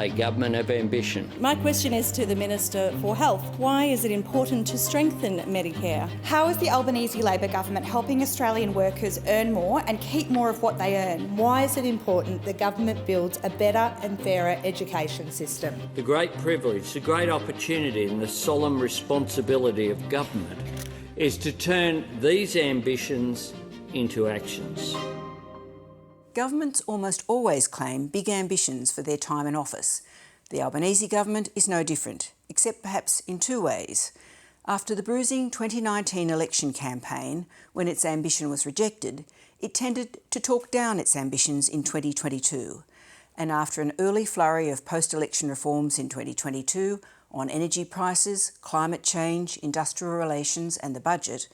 a government of ambition. My question is to the Minister for Health. Why is it important to strengthen Medicare? How is the Albanese Labor government helping Australian workers earn more and keep more of what they earn? Why is it important the government builds a better and fairer education system? The great privilege, the great opportunity and the solemn responsibility of government is to turn these ambitions into actions. Governments almost always claim big ambitions for their time in office. The Albanese government is no different, except perhaps in two ways. After the bruising 2019 election campaign, when its ambition was rejected, it tended to talk down its ambitions in 2022. And after an early flurry of post-election reforms in 2022 on energy prices, climate change, industrial relations and the budget,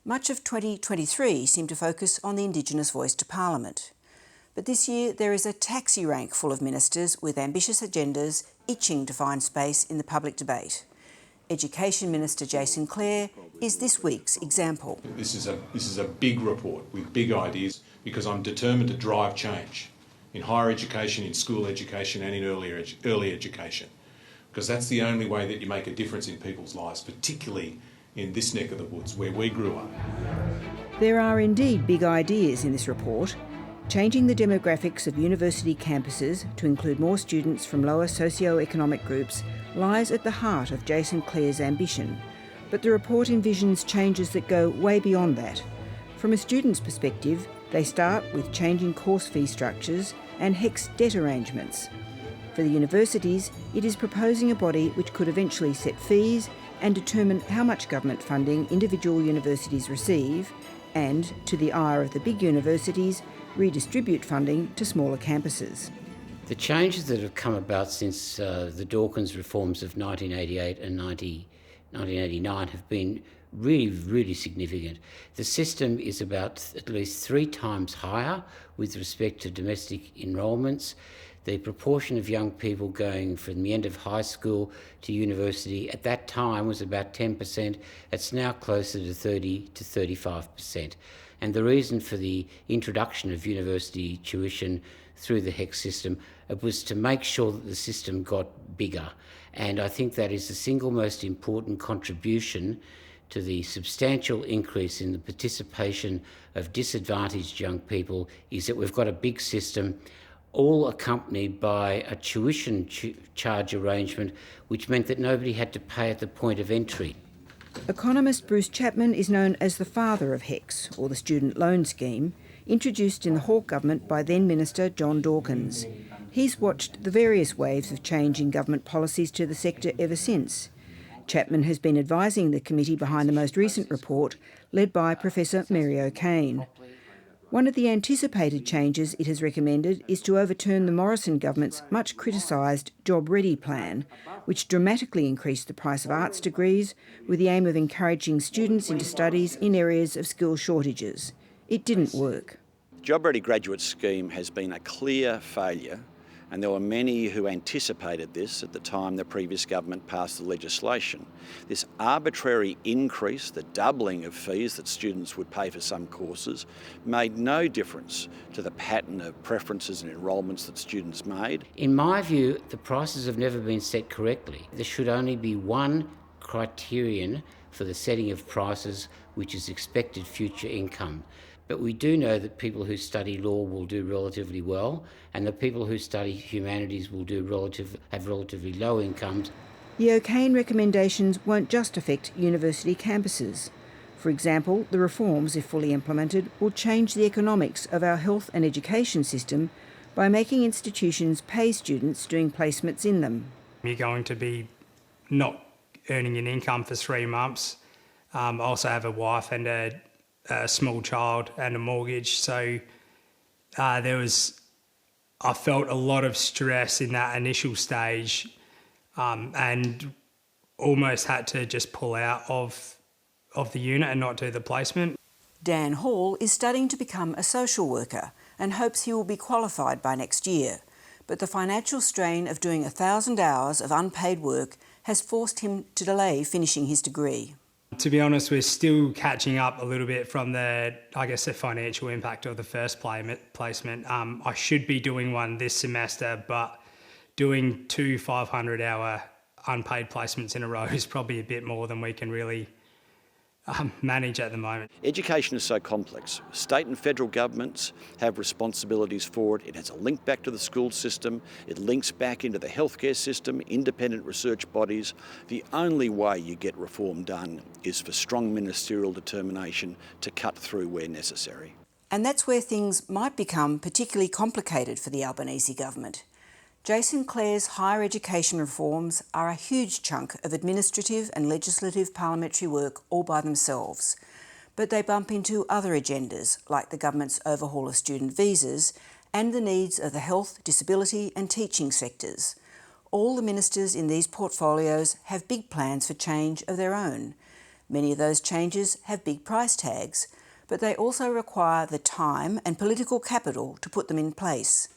much of 2023 seemed to focus on the Indigenous voice to Parliament. But this year there is a taxi rank full of ministers with ambitious agendas itching to find space in the public debate. Education Minister Jason Clare is this week's example. This is a big report with big ideas because I'm determined to drive change in higher education, in school education and in early education, because that's the only way that you make a difference in people's lives, particularly in this neck of the woods where we grew up. There are indeed big ideas in this report. Changing the demographics of university campuses to include more students from lower socioeconomic groups lies at the heart of Jason Clare's ambition, but the report envisions changes that go way beyond that. From a student's perspective, they start with changing course fee structures and HECS debt arrangements. For the universities, it is proposing a body which could eventually set fees and determine how much government funding individual universities receive, and, to the ire of the big universities, redistribute funding to smaller campuses. The changes that have come about since the Dawkins reforms of 1988 and 1989 have been really significant. The system is about at least 3 times higher with respect to domestic enrolments. The proportion of young people going from the end of high school to university at that time was about 10%. It's now closer to 30 to 35%. And the reason for the introduction of university tuition through the HECS system was to make sure that the system got bigger. And I think that is the single most important contribution to the substantial increase in the participation of disadvantaged young people, is that we've got a big system, all accompanied by a tuition charge arrangement, which meant that nobody had to pay at the point of entry. Economist Bruce Chapman is known as the father of HECS, or the Student Loan Scheme, introduced in the Hawke government by then-Minister John Dawkins. He's watched the various waves of change in government policies to the sector ever since. Chapman has been advising the committee behind the most recent report, led by Professor Mary O'Kane. One of the anticipated changes it has recommended is to overturn the Morrison government's much criticised Job Ready plan, which dramatically increased the price of arts degrees with the aim of encouraging students into studies in areas of skill shortages. It didn't work. The Job Ready graduate scheme has been a clear failure, and there were many who anticipated this at the time the previous government passed the legislation. This arbitrary increase, the doubling of fees that students would pay for some courses, made no difference to the pattern of preferences and enrolments that students made. In my view, the prices have never been set correctly. There should only be one criterion for the setting of prices, which is expected future income. But we do know that people who study law will do relatively well, and the people who study humanities will have relatively low incomes. The O'Kane recommendations won't just affect university campuses. For example, the reforms, if fully implemented, will change the economics of our health and education system by making institutions pay students doing placements in them. You're going to be not earning an income for 3 months. I also have a wife and a small child and a mortgage, so I felt a lot of stress in that initial stage, and almost had to just pull out of the unit and not do the placement. Dan Hall is studying to become a social worker and hopes he will be qualified by next year, but the financial strain of doing 1,000 hours of unpaid work has forced him to delay finishing his degree. To be honest, we're still catching up a little bit from the financial impact of the first placement. I should be doing one this semester, but doing 2 500-hour unpaid placements in a row is probably a bit more than we can really manage at the moment. Education is so complex. State and federal governments have responsibilities for it. It has a link back to the school system. It links back into the healthcare system, independent research bodies. The only way you get reform done is for strong ministerial determination to cut through where necessary. And that's where things might become particularly complicated for the Albanese government. Jason Clare's higher education reforms are a huge chunk of administrative and legislative parliamentary work all by themselves, but they bump into other agendas like the government's overhaul of student visas and the needs of the health, disability and teaching sectors. All the ministers in these portfolios have big plans for change of their own. Many of those changes have big price tags, but they also require the time and political capital to put them in place.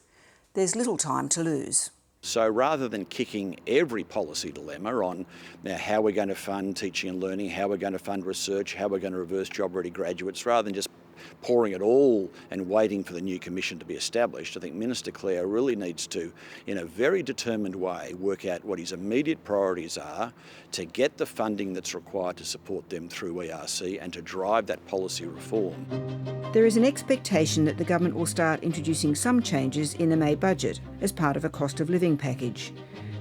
There's little time to lose. So rather than kicking every policy dilemma on how we're going to fund teaching and learning, how we're going to fund research, how we're going to reverse job-ready graduates, rather than just pouring it all and waiting for the new commission to be established, I think Minister Clare really needs to, in a very determined way, work out what his immediate priorities are to get the funding that's required to support them through ERC and to drive that policy reform. There is an expectation that the government will start introducing some changes in the May budget as part of a cost of living package.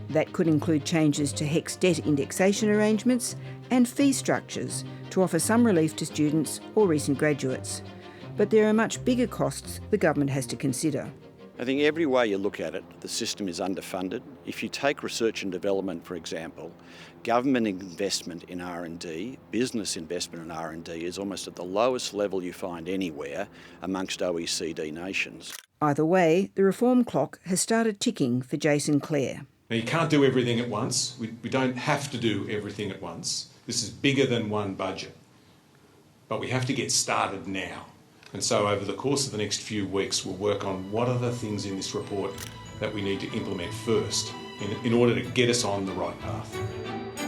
That could include changes to HECS debt indexation arrangements and fee structures to offer some relief to students or recent graduates. But there are much bigger costs the government has to consider. I think every way you look at it, the system is underfunded. If you take research and development, for example, government investment in R&D, business investment in R&D is almost at the lowest level you find anywhere amongst OECD nations. Either way, the reform clock has started ticking for Jason Clare. Now, you can't do everything at once. We don't have to do everything at once. This is bigger than one budget. But we have to get started now. And so over the course of the next few weeks, we'll work on what are the things in this report that we need to implement first in order to get us on the right path.